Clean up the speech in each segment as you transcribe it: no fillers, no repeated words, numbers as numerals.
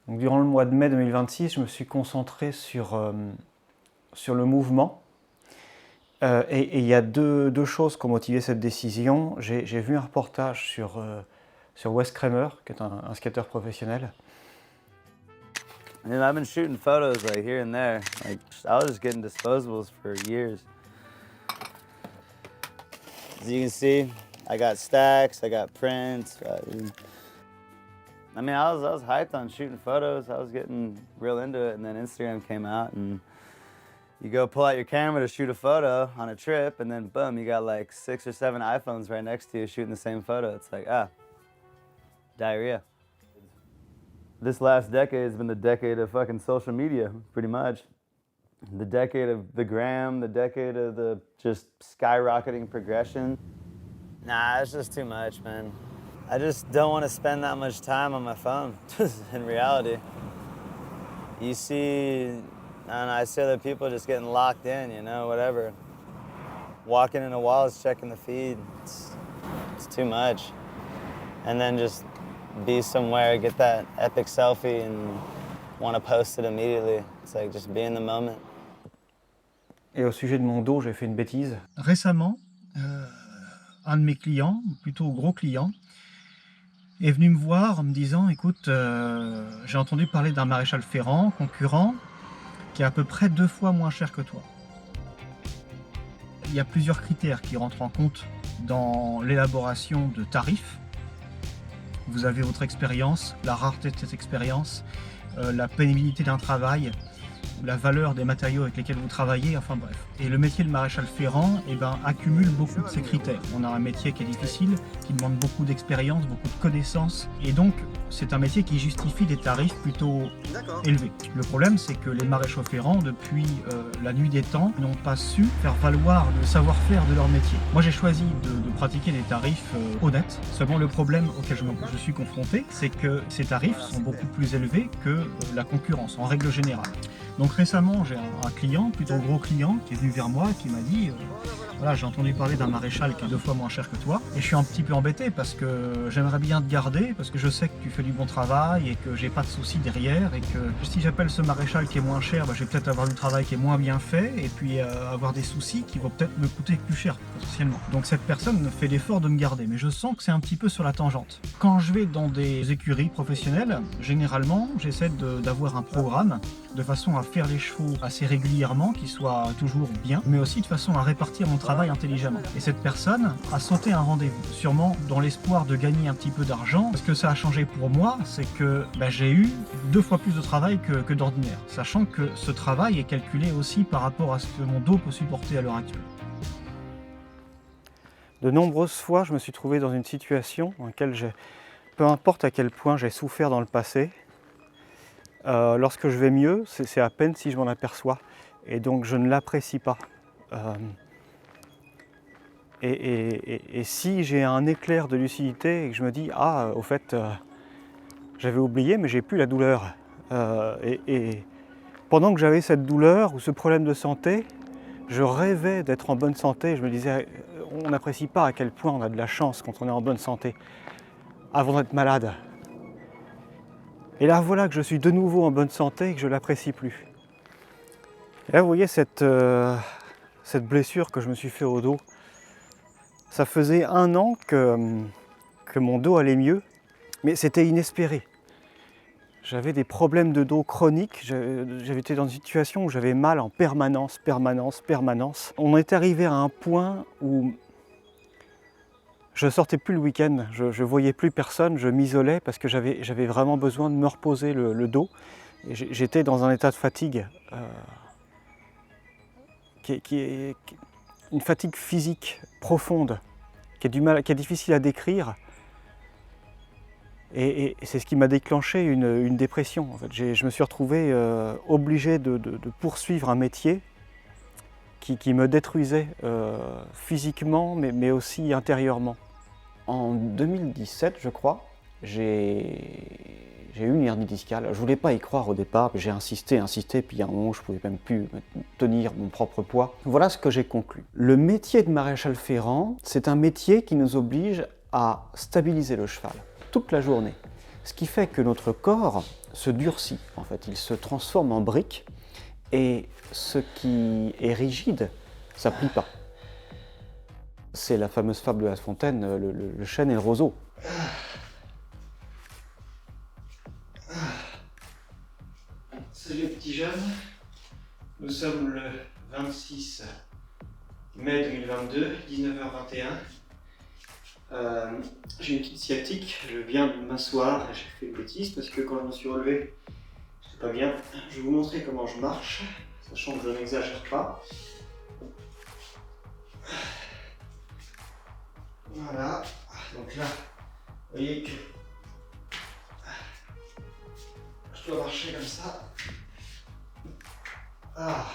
Donc, durant le mois de mai 2026, je me suis concentré sur le mouvement. Et il y a deux choses qui ont motivé cette décision. J'ai vu un reportage sur Wes Kramer, qui est un skateur professionnel. And I've been shooting photos like here and there. Like I was just getting disposables for years. As you can see, I got stacks, I got prints. I mean, I was hyped on shooting photos. I was getting real into it, and then Instagram came out, and you go pull out your camera to shoot a photo on a trip, and then boom, you got like 6 or 7 iPhones right next to you shooting the same photo. It's like, diarrhea. This last decade has been the decade of fucking social media, pretty much. The decade of the gram, the decade of the just skyrocketing progression. Nah, it's just too much, man. I just don't want to spend that much time on my phone, in reality. You see, I see other people just getting locked in, you know, whatever. Walking into walls, checking the feed, it's too much. And then just be somewhere, get that epic selfie and want to post it immediately. It's like just be in the moment. Et au sujet de mon dos, j'ai fait une bêtise. Récemment, un de mes clients, plutôt gros client, est venu me voir en me disant « Écoute, j'ai entendu parler d'un maréchal Ferrand, concurrent, qui est à peu près 2 fois moins cher que toi. » Il y a plusieurs critères qui rentrent en compte dans l'élaboration de tarifs. Vous avez votre expérience, la rareté de cette expérience, la pénibilité d'un travail, la valeur des matériaux avec lesquels vous travaillez, enfin bref. Et le métier de maréchal Ferrand accumule beaucoup de ces critères. On a un métier qui est difficile, qui demande beaucoup d'expérience, beaucoup de connaissances, et donc c'est un métier qui justifie des tarifs plutôt élevés. Le problème, c'est que les maréchaux ferrands, depuis la nuit des temps, n'ont pas su faire valoir le savoir-faire de leur métier. Moi, j'ai choisi de pratiquer des tarifs honnêtes. Seulement, le problème auquel je suis confronté, c'est que ces tarifs sont beaucoup plus élevés que la concurrence, en règle générale. Donc récemment, j'ai un client, plutôt gros client, qui est venu vers moi et qui m'a dit voilà, j'ai entendu parler d'un maréchal qui est 2 fois moins cher que toi, et je suis un petit peu embêté parce que j'aimerais bien te garder, parce que je sais que tu fais du bon travail et que j'ai pas de soucis derrière, et que si j'appelle ce maréchal qui est moins cher, je vais peut-être avoir du travail qui est moins bien fait, et puis avoir des soucis qui vont peut-être me coûter plus cher, potentiellement. Donc cette personne fait l'effort de me garder, mais je sens que c'est un petit peu sur la tangente. Quand je vais dans des écuries professionnelles, généralement, j'essaie d'avoir un programme de façon à faire les chevaux assez régulièrement, qui soient toujours bien, mais aussi de façon à répartir mon travail intelligemment. Et cette personne a sauté un rendez-vous, sûrement dans l'espoir de gagner un petit peu d'argent. Ce que ça a changé pour moi, c'est que j'ai eu 2 fois plus de travail que d'ordinaire, sachant que ce travail est calculé aussi par rapport à ce que mon dos peut supporter à l'heure actuelle. De nombreuses fois, je me suis trouvé dans une situation dans laquelle peu importe à quel point j'ai souffert dans le passé, lorsque je vais mieux, c'est à peine si je m'en aperçois. Et donc je ne l'apprécie pas. Et si j'ai un éclair de lucidité et que je me dis « Ah, au fait, j'avais oublié, mais j'ai plus la douleur. » Et pendant que j'avais cette douleur ou ce problème de santé, je rêvais d'être en bonne santé. Je me disais « On n'apprécie pas à quel point on a de la chance quand on est en bonne santé, avant d'être malade. » Et là, voilà que je suis de nouveau en bonne santé et que je ne l'apprécie plus. Et là, vous voyez cette blessure que je me suis fait au dos. Ça faisait 1 an que mon dos allait mieux, mais c'était inespéré. J'avais des problèmes de dos chroniques, j'avais été dans une situation où j'avais mal en permanence. On est arrivé à un point où je sortais plus le week-end, je voyais plus personne, je m'isolais parce que j'avais vraiment besoin de me reposer le dos. Et j'étais dans un état de fatigue qui est une fatigue physique profonde, qui est difficile à décrire. Et c'est ce qui m'a déclenché une dépression. En fait. Je me suis retrouvé obligé de poursuivre un métier qui me détruisait physiquement, mais aussi intérieurement. En 2017, je crois, j'ai eu une hernie discale. Je ne voulais pas y croire au départ, j'ai insisté, puis à un moment, je ne pouvais même plus tenir mon propre poids. Voilà ce que j'ai conclu. Le métier de maréchal ferrant, c'est un métier qui nous oblige à stabiliser le cheval toute la journée. Ce qui fait que notre corps se durcit, en fait, il se transforme en brique et ce qui est rigide, ça plie pas. C'est la fameuse fable de La Fontaine, le chêne et le roseau. Salut les petits jeunes, nous sommes le 26 mai 2022, 19h21. J'ai une petite sciatique, je viens de m'asseoir et j'ai fait une bêtise parce que quand je me suis relevé, j'étais pas bien. Je vais vous montrer comment je marche, sachant que je n'exagère pas. Voilà, donc là, vous voyez que je dois marcher comme ça. Ah,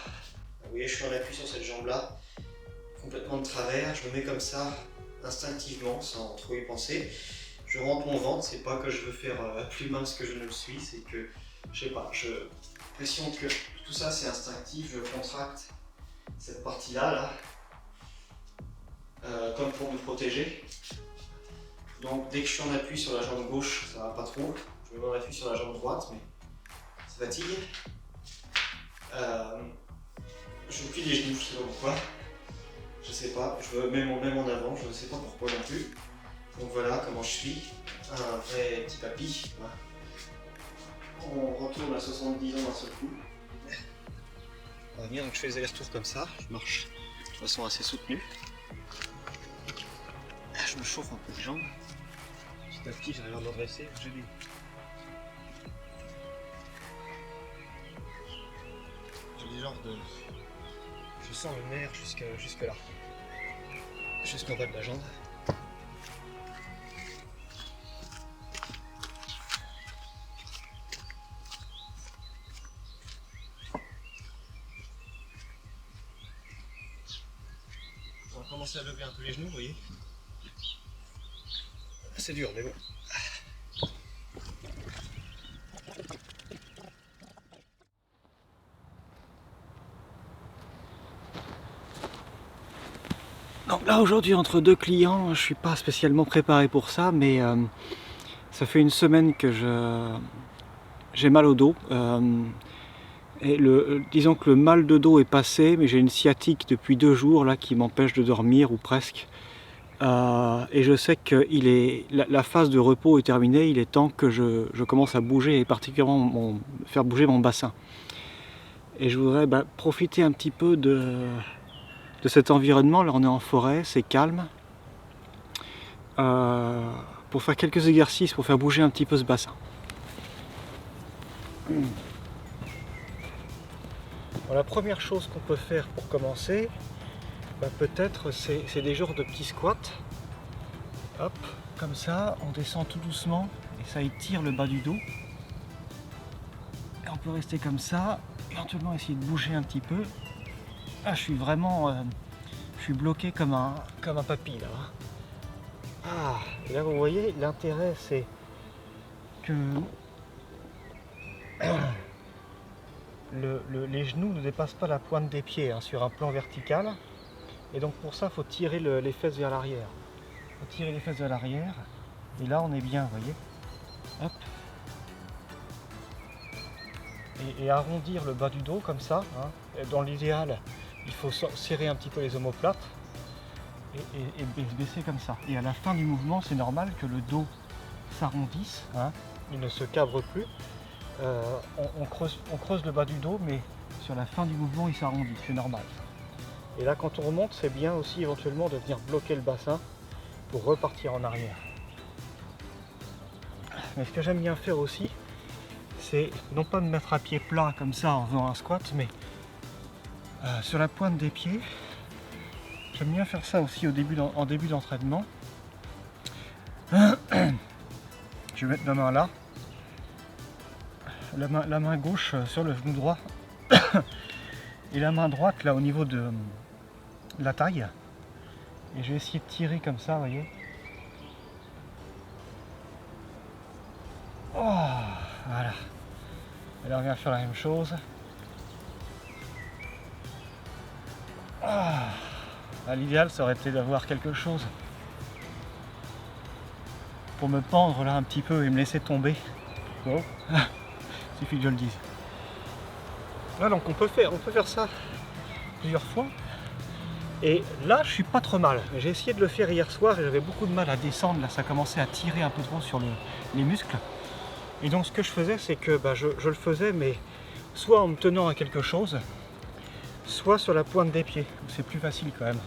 vous voyez, je suis en appui sur cette jambe-là, complètement de travers, je me mets comme ça, instinctivement, sans trop y penser. Je rentre mon ventre, c'est pas que je veux faire plus mince que je ne le suis, c'est que, je sais pas, j'ai l'impression que tout ça c'est instinctif, je contracte cette partie-là, comme pour me protéger. Donc dès que je suis en appui sur la jambe gauche, ça va pas trop, je me mets en appui sur la jambe droite, mais ça fatigue. Je plie les genoux, je sais pas pourquoi. Je sais pas, je veux même en avant, je ne sais pas pourquoi non plus. Donc voilà comment je suis, un vrai petit papy. Voilà. On retourne à 70 ans d'un seul coup. On va venir, donc je fais les allers-retours comme ça, je marche de façon assez soutenue. Je me chauffe un peu les jambes. Petit à petit, j'arrive à m'adresser. J'ai des genres de... Je sens le nerf jusque là. Jusqu'en bas de la jambe. On va commencer à lever un peu les genoux, vous voyez. C'est dur, mais bon. Donc là aujourd'hui entre deux clients, je suis pas spécialement préparé pour ça, mais ça fait une semaine que j'ai mal au dos. Et disons que le mal de dos est passé, mais j'ai une sciatique depuis 2 jours là qui m'empêche de dormir ou presque. Et je sais que la phase de repos est terminée, il est temps que je commence à bouger et particulièrement faire bouger mon bassin. Et je voudrais profiter un petit peu de cet environnement. Là on est en forêt, c'est calme, pour faire quelques exercices, pour faire bouger un petit peu ce bassin. Bon, la première chose qu'on peut faire pour commencer, peut-être c'est des genres de petits squats. Hop, comme ça, on descend tout doucement et ça étire le bas du dos. Et on peut rester comme ça, éventuellement essayer de bouger un petit peu. Ah, je suis vraiment je suis bloqué comme un papy là. Ah, et là vous voyez, l'intérêt c'est que les genoux ne dépassent pas la pointe des pieds sur un plan vertical. Et donc pour ça, il faut tirer les fesses vers l'arrière. Il faut tirer les fesses vers l'arrière. Et là, on est bien, vous voyez. Hop. Et arrondir le bas du dos comme ça. Dans l'idéal, il faut serrer un petit peu les omoplates et baisser comme ça. Et à la fin du mouvement, c'est normal que le dos s'arrondisse. Il ne se cabre plus. On creuse le bas du dos, mais sur la fin du mouvement, il s'arrondit. C'est normal. Et là, quand on remonte, c'est bien aussi éventuellement de venir bloquer le bassin pour repartir en arrière. Mais ce que j'aime bien faire aussi, c'est non pas me mettre à pied plat comme ça en faisant un squat, mais sur la pointe des pieds. J'aime bien faire ça aussi en début d'entraînement. Je vais mettre ma main là, la main gauche sur le genou droit et la main droite là au niveau de la taille. Et je vais essayer de tirer comme ça, vous voyez. Oh, voilà. Et là on vient faire la même chose. L'idéal ça aurait été d'avoir quelque chose pour me pendre là un petit peu et me laisser tomber. Bon, suffit que je le dise. Là donc on peut faire ça plusieurs fois. Et là je suis pas trop mal. J'ai essayé de le faire hier soir et j'avais beaucoup de mal à descendre. Là ça commençait à tirer un peu trop sur les muscles. Et donc ce que je faisais, c'est que je le faisais, mais soit en me tenant à quelque chose, soit sur la pointe des pieds. C'est plus facile quand même.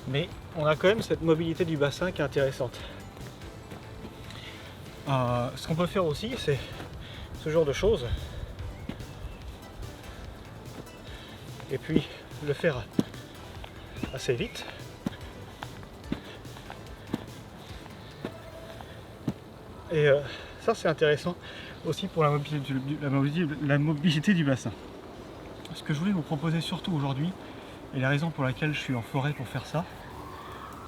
Mais on a quand même cette mobilité du bassin qui est intéressante. Ce qu'on peut faire aussi, c'est ce genre de choses. Et puis le faire assez vite. Et ça c'est intéressant aussi pour la mobilité du bassin. Ce que je voulais vous proposer surtout aujourd'hui, et la raison pour laquelle je suis en forêt pour faire ça,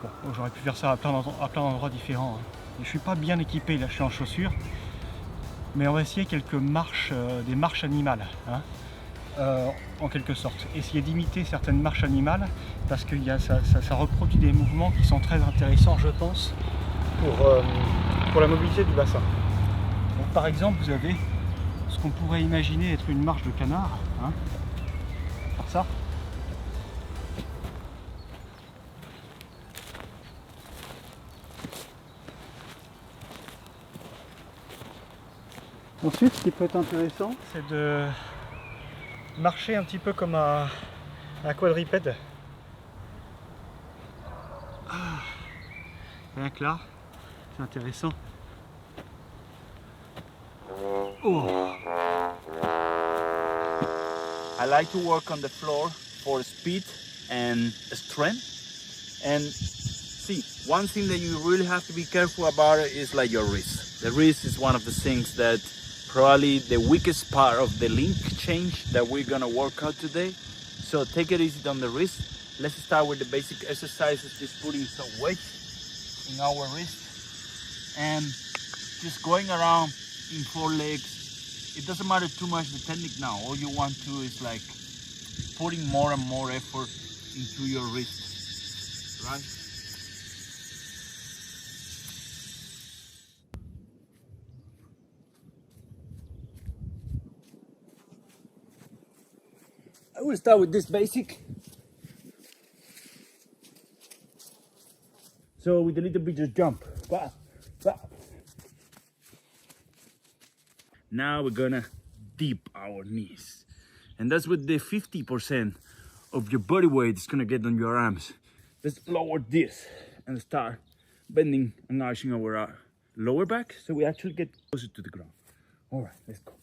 bon, j'aurais pu faire ça à plein d'endroits différents, hein. Je ne suis pas bien équipé, là je suis en chaussures, mais on va essayer quelques marches, des marches animales, hein, en quelque sorte. Essayer d'imiter certaines marches animales, parce que ça reproduit des mouvements qui sont très intéressants, je pense, pour la mobilité du bassin. Donc, par exemple, vous avez ce qu'on pourrait imaginer être une marche de canard, hein, par ça. Ensuite, ce qui peut être intéressant, c'est de marcher un petit peu comme un quadrupède. Rien que là, c'est intéressant. Oh. I like to work on the floor for speed and strength. And see, one thing that you really have to be careful about is like your wrist. The wrist is one of the things that probably the weakest part of the link change that we're gonna work out today. So take it easy on the wrist. Let's start with the basic exercises, just putting some weight in our wrist and just going around in 4 legs. It doesn't matter too much the technique now. All you want to is like putting more and more effort into your wrist, right? I will start with this basic. So with a little bit of jump. Bah, bah. Now we're gonna dip our knees. And that's with the 50% of your body weight is gonna get on your arms. Let's lower this and start bending and arching our lower back so we actually get closer to the ground. All right, let's go.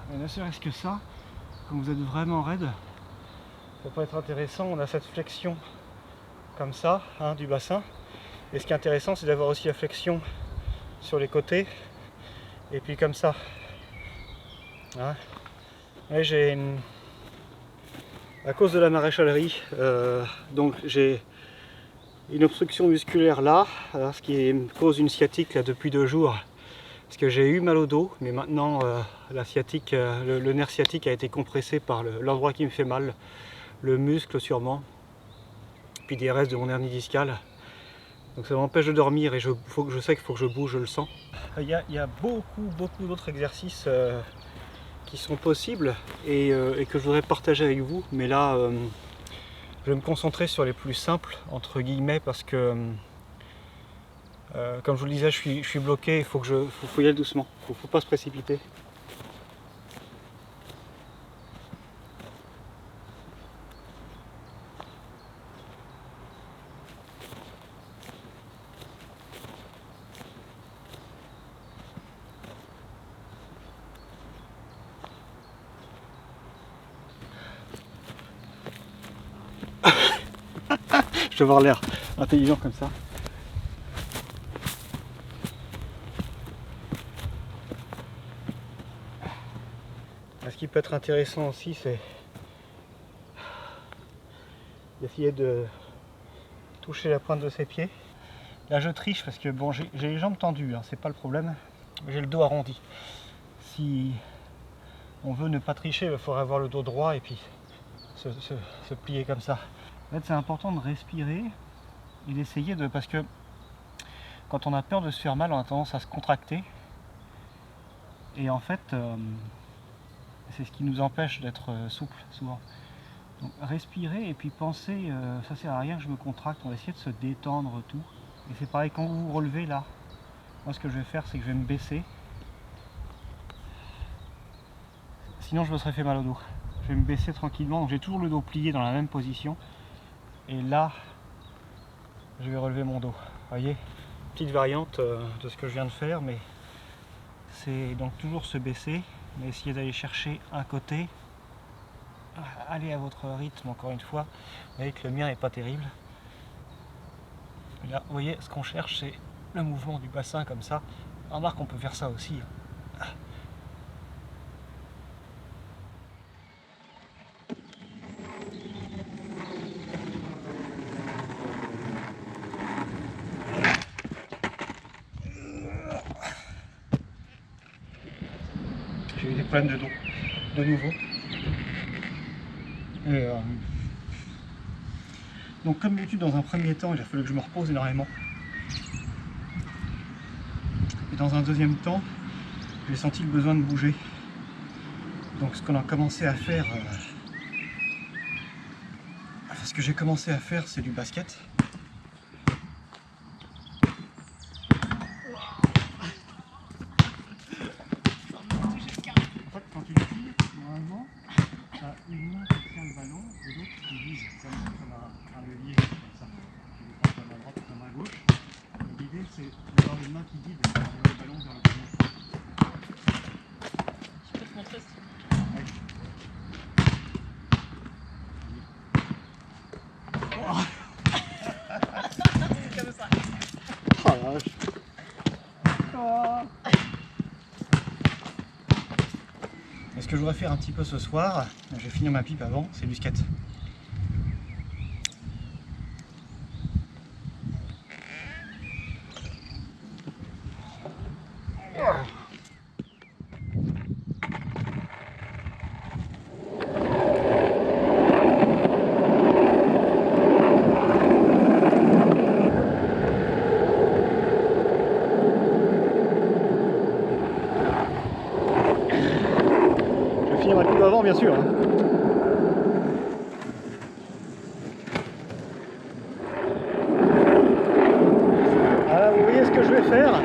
Et ne serait-ce que ça, quand vous êtes vraiment raide, ça peut être intéressant. On a cette flexion comme ça, hein, du bassin. Et ce qui est intéressant, c'est d'avoir aussi la flexion sur les côtés. Et puis comme ça. Hein. Et à cause de la maréchalerie, donc j'ai une obstruction musculaire là, ce qui me cause une sciatique là, depuis 2 jours. Parce que j'ai eu mal au dos, mais maintenant la sciatique, le nerf sciatique a été compressé par l'endroit qui me fait mal, le muscle sûrement, puis des restes de mon hernie discale. Donc ça m'empêche de dormir et je sais qu'il faut que je bouge, je le sens. Il y a beaucoup d'autres exercices qui sont possibles et que je voudrais partager avec vous, mais là je vais me concentrer sur les plus simples, entre guillemets, parce que comme je vous le disais, je suis bloqué, il faut y aller doucement, il ne faut pas se précipiter. Je vais avoir l'air intelligent comme ça. Ce qui peut être intéressant aussi, c'est d'essayer de toucher la pointe de ses pieds. Là je triche parce que bon, j'ai les jambes tendues, hein, c'est pas le problème, j'ai le dos arrondi. Si on veut ne pas tricher, il faudrait avoir le dos droit et puis se plier comme ça. En fait, c'est important de respirer et d'essayer de... Parce que quand on a peur de se faire mal, on a tendance à se contracter. Et en fait, c'est ce qui nous empêche d'être souple souvent. Donc respirer et puis penser, ça sert à rien que je me contracte, on va essayer de se détendre tout. Et c'est pareil, quand vous vous relevez là, moi ce que je vais faire, c'est que je vais me baisser. Sinon je me serais fait mal au dos. Je vais me baisser tranquillement, donc j'ai toujours le dos plié dans la même position. Et là, je vais relever mon dos. Vous voyez, petite variante de ce que je viens de faire, mais c'est donc toujours se baisser, mais essayer d'aller chercher un côté. Allez à votre rythme, encore une fois. Vous voyez que le mien n'est pas terrible. Là, vous voyez, ce qu'on cherche, c'est le mouvement du bassin comme ça. Remarque, on peut faire ça aussi. J'ai eu des problèmes de dos, de nouveau. Et donc comme d'habitude, dans un premier temps, il a fallu que je me repose énormément. Et dans un deuxième temps, j'ai senti le besoin de bouger. Donc ce qu'on a commencé à faire, ce que j'ai commencé à faire, c'est du basket. En fait, quand tu tires, normalement, tu as une main qui tient le ballon et l'autre qui vise, comme un levier, comme ça. Tu le portes à main droite ou à main gauche. L'idée, c'est d'avoir une main qui guide le ballon vers le panier. Je peux te montrer si tu veux. Comme ça. Oh la vache. Et ce que je voudrais faire un petit peu ce soir, je vais finir ma pipe avant, c'est du skate. Finir ma pipe avant, bien sûr. Alors, vous voyez ce que je vais faire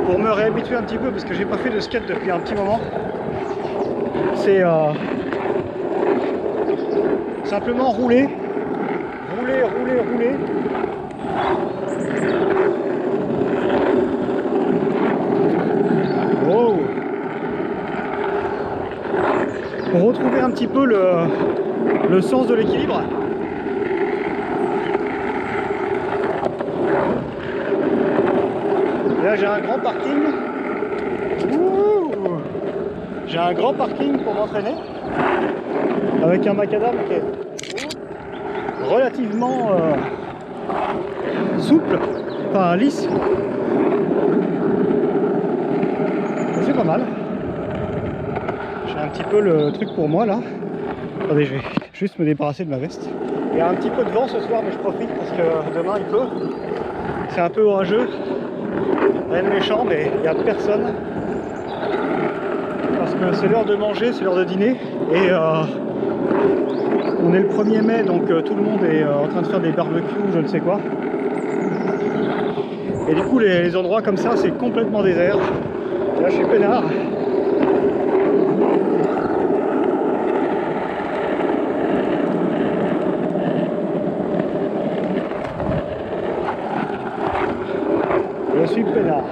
pour me réhabituer un petit peu, parce que j'ai pas fait de skate depuis un petit moment. C'est simplement rouler. Wow. Pour retrouver un petit peu le sens de l'équilibre. Là j'ai un grand parking. J'ai un grand parking pour m'entraîner. Avec un macadam qui est relativement souple, enfin lisse. C'est pas mal. J'ai un petit peu le truc pour moi là. Attendez, je vais juste me débarrasser de ma veste. Il y a un petit peu de vent ce soir, mais je profite parce que demain il pleut. C'est un peu orageux. Rien de méchant, mais il n'y a personne. Parce que c'est l'heure de manger, c'est l'heure de dîner. Et on est le 1er mai, donc tout le monde est en train de faire des barbecues ou je ne sais quoi. Et du coup, les endroits comme ça, c'est complètement désert. Là, je suis peinard. Je suis peinard.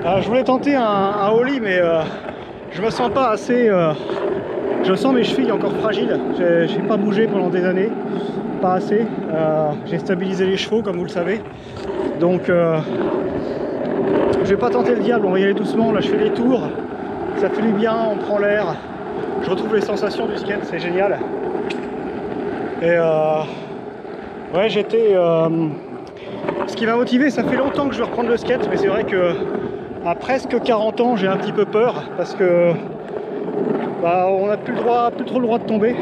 Alors, je voulais tenter un ollie, mais je me sens pas assez Je sens mes chevilles encore fragiles. J'ai pas bougé pendant des années, pas assez. J'ai stabilisé les chevaux comme vous le savez. Donc je vais pas tenter le diable, on va y aller doucement. Là je fais des tours, ça fait du bien, on prend l'air. Je retrouve les sensations du skate, c'est génial. Et ouais, j'étais... ce qui m'a motivé, ça fait longtemps que je veux reprendre le skate, mais c'est vrai que à presque 40 ans, j'ai un petit peu peur parce que bah, on n'a plus trop le droit de tomber.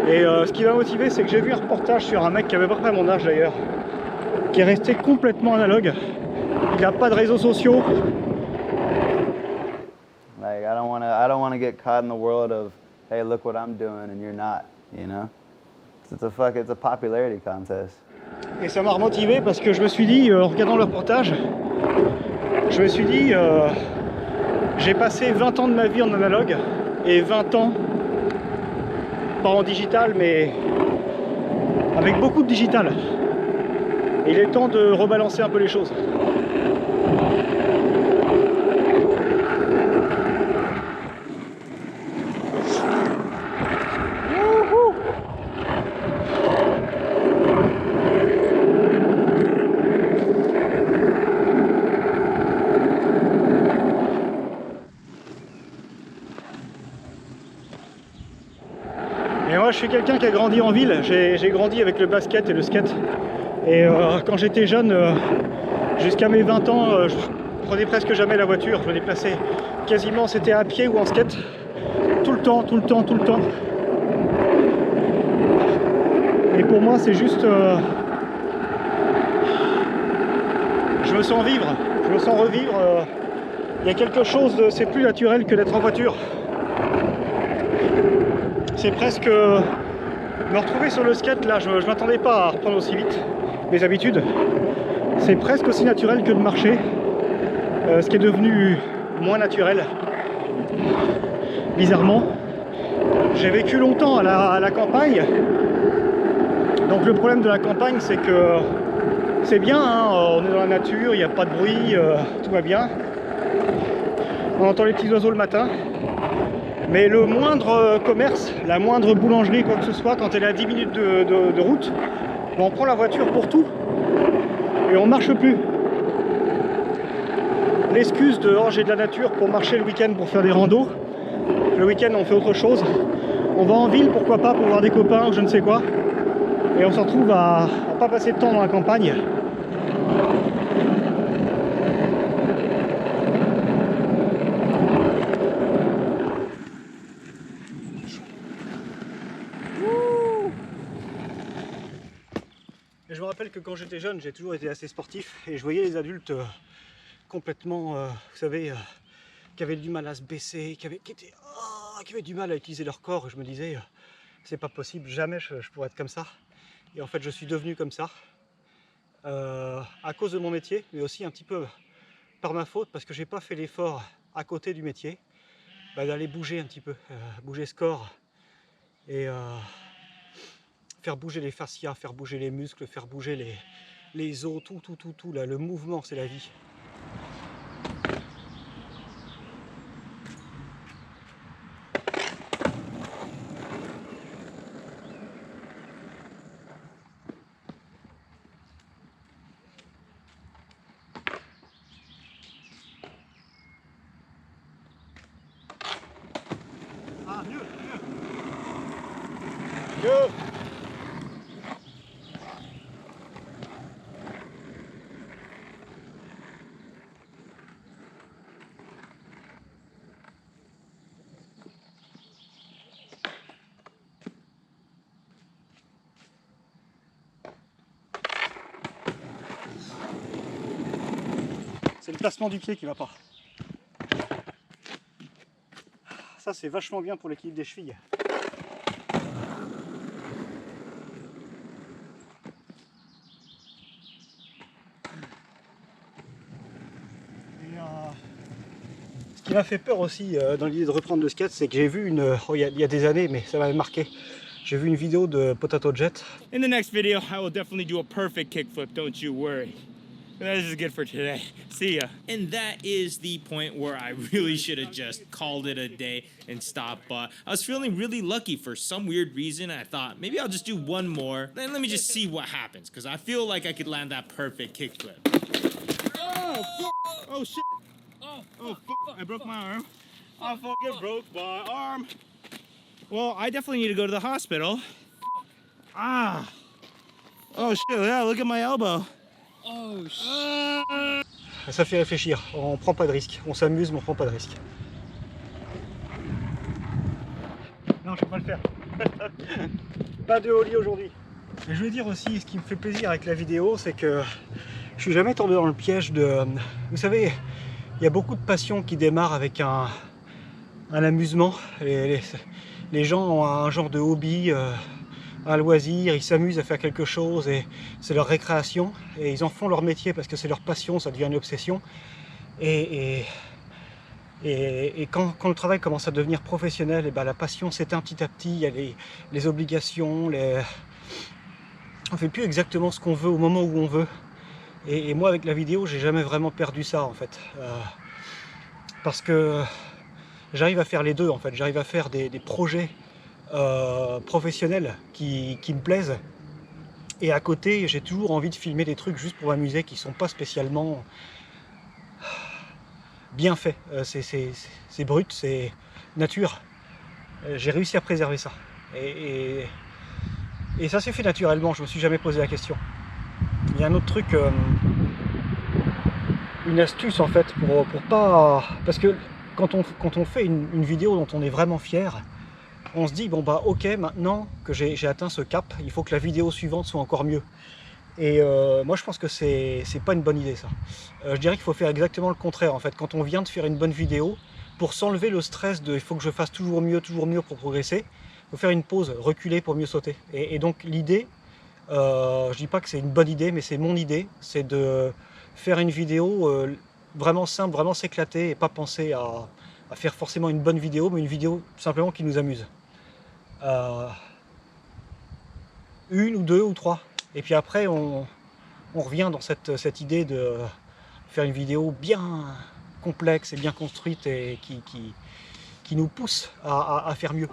Et ce qui m'a motivé, c'est que j'ai vu un reportage sur un mec qui avait à peu près mon âge d'ailleurs, qui est resté complètement analogue. Il n'a pas de réseaux sociaux. Like I don't wanna get caught in the world of, hey, look what I'm doing and you're not, you know? It's a popularity contest. Et ça m'a remotivé parce que je me suis dit, en regardant le reportage, je me suis dit, j'ai passé 20 ans de ma vie en analogue et 20 ans, pas en digital, mais avec beaucoup de digital. Et il est temps de rebalancer un peu les choses. Et moi je suis quelqu'un qui a grandi en ville, j'ai grandi avec le basket et le skate. Et quand j'étais jeune, jusqu'à mes 20 ans, je prenais presque jamais la voiture, je me déplaçais quasiment, c'était à pied ou en skate, tout le temps. Et pour moi c'est juste... je me sens vivre, je me sens revivre, il y a quelque chose de... c'est plus naturel que d'être en voiture. C'est presque... me retrouver sur le skate là, je m'attendais pas à reprendre aussi vite mes habitudes. C'est presque aussi naturel que de marcher, ce qui est devenu moins naturel, bizarrement. J'ai vécu longtemps à la campagne, donc le problème de la campagne c'est que c'est bien, hein, on est dans la nature, il n'y a pas de bruit, tout va bien. On entend les petits oiseaux le matin. Mais le moindre commerce, la moindre boulangerie, quoi que ce soit, quand elle est à 10 minutes de route, on prend la voiture pour tout et on marche plus. L'excuse de oh, j'ai de la nature pour marcher le week-end pour faire des randos, le week-end on fait autre chose, on va en ville pourquoi pas pour voir des copains ou je ne sais quoi, et on se retrouve à pas passer de temps dans la campagne. Et je me rappelle que quand j'étais jeune, j'ai toujours été assez sportif et je voyais les adultes complètement, vous savez, qui avaient du mal à se baisser, qui avaient du mal à utiliser leur corps. Et je me disais, c'est pas possible, jamais je pourrais être comme ça. Et en fait, je suis devenu comme ça à cause de mon métier, mais aussi un petit peu par ma faute parce que j'ai pas fait l'effort à côté du métier d'aller bouger un petit peu, bouger ce corps et faire bouger les fascias, faire bouger les muscles, faire bouger les os, tout, là, le mouvement c'est la vie. Ah, mieux. C'est le placement du pied qui va pas. Ça c'est vachement bien pour l'équilibre des chevilles. Et ce qui m'a fait peur aussi dans l'idée de reprendre le skate, c'est que j'ai vu il y a des années, mais ça m'avait marqué. J'ai vu une vidéo de Potato Jet. In the next video, I will definitely do a perfect kickflip, don't you worry. This is good for today. See ya. And that is the point where I really should have just called it a day and stopped. But I was feeling really lucky for some weird reason. I thought maybe I'll just do one more. Then let me just see what happens, because I feel like I could land that perfect kickflip. Oh, fuck. Oh, shit. Oh, fuck. I broke my arm. I fucking broke my arm. Well, I definitely need to go to the hospital. Ah. Oh, shit. Yeah, look at my elbow. Oh shit. Ça fait réfléchir, on prend pas de risque, on s'amuse mais on prend pas de risque. Non, je vais pas le faire. Pas de holly aujourd'hui. Et je voulais dire aussi, ce qui me fait plaisir avec la vidéo, c'est que je suis jamais tombé dans le piège de... Vous savez, il y a beaucoup de passions qui démarrent avec un amusement. Les gens ont un genre de hobby, un loisir, ils s'amusent à faire quelque chose et c'est leur récréation et ils en font leur métier parce que c'est leur passion, ça devient une obsession. Et quand le travail commence à devenir professionnel, et ben la passion s'éteint petit à petit, il y a les obligations, on fait plus exactement ce qu'on veut au moment où on veut. Et moi avec la vidéo, j'ai jamais vraiment perdu ça en fait. Parce que j'arrive à faire les deux en fait, j'arrive à faire des projets professionnels qui me plaisent, et à côté j'ai toujours envie de filmer des trucs juste pour m'amuser qui sont pas spécialement bien faits. C'est brut, c'est nature. J'ai réussi à préserver ça et ça s'est fait naturellement, je me suis jamais posé la question. Il y a un autre truc, une astuce en fait pour pas, parce que quand on fait une vidéo dont on est vraiment fier, on se dit bon bah ok, maintenant que j'ai atteint ce cap, il faut que la vidéo suivante soit encore mieux. Et moi je pense que c'est pas une bonne idée ça. Je dirais qu'il faut faire exactement le contraire en fait. Quand on vient de faire une bonne vidéo, pour s'enlever le stress de il faut que je fasse toujours mieux pour progresser, il faut faire une pause, reculer pour mieux sauter. Et donc l'idée, je dis pas que c'est une bonne idée, mais c'est mon idée, c'est de faire une vidéo vraiment simple, vraiment s'éclater et pas penser à faire forcément une bonne vidéo, mais une vidéo simplement qui nous amuse. Une ou deux ou trois. Et puis après, on revient dans cette idée de faire une vidéo bien complexe et bien construite et qui nous pousse à faire mieux.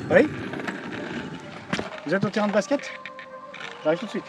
Oui ? Vous êtes au terrain de basket ? J'arrive tout de suite.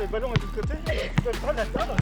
Le ballon est de l'autre côté, ils peuvent pas l'atteindre.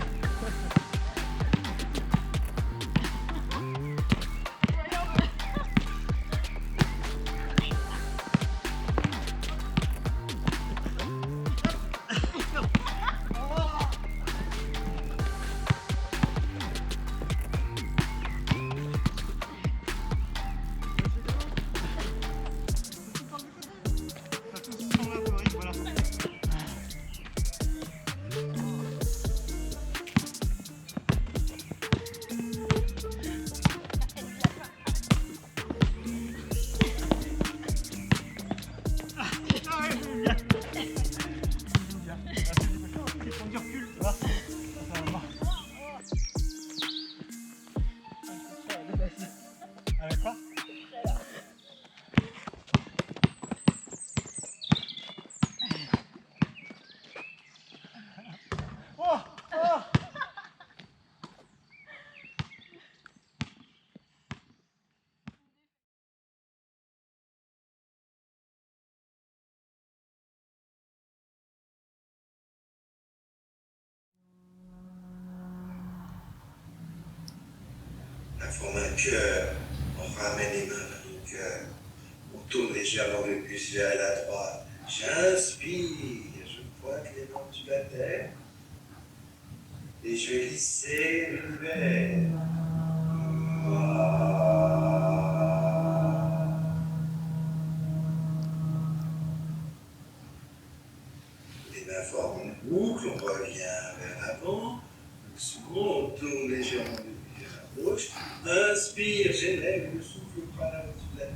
forme un cœur. On ramène les mains vers le cœur. On tourne légèrement le buste vers la droite. J'inspire, je pointe les mains sur la terre. Et je vais lisser le verre. Les mains forment une boucle, on revient vers l'avant. Doucement, on tourne légèrement le buste vers la gauche. Inspire, j'élève le souffle par là au-dessus de la tête.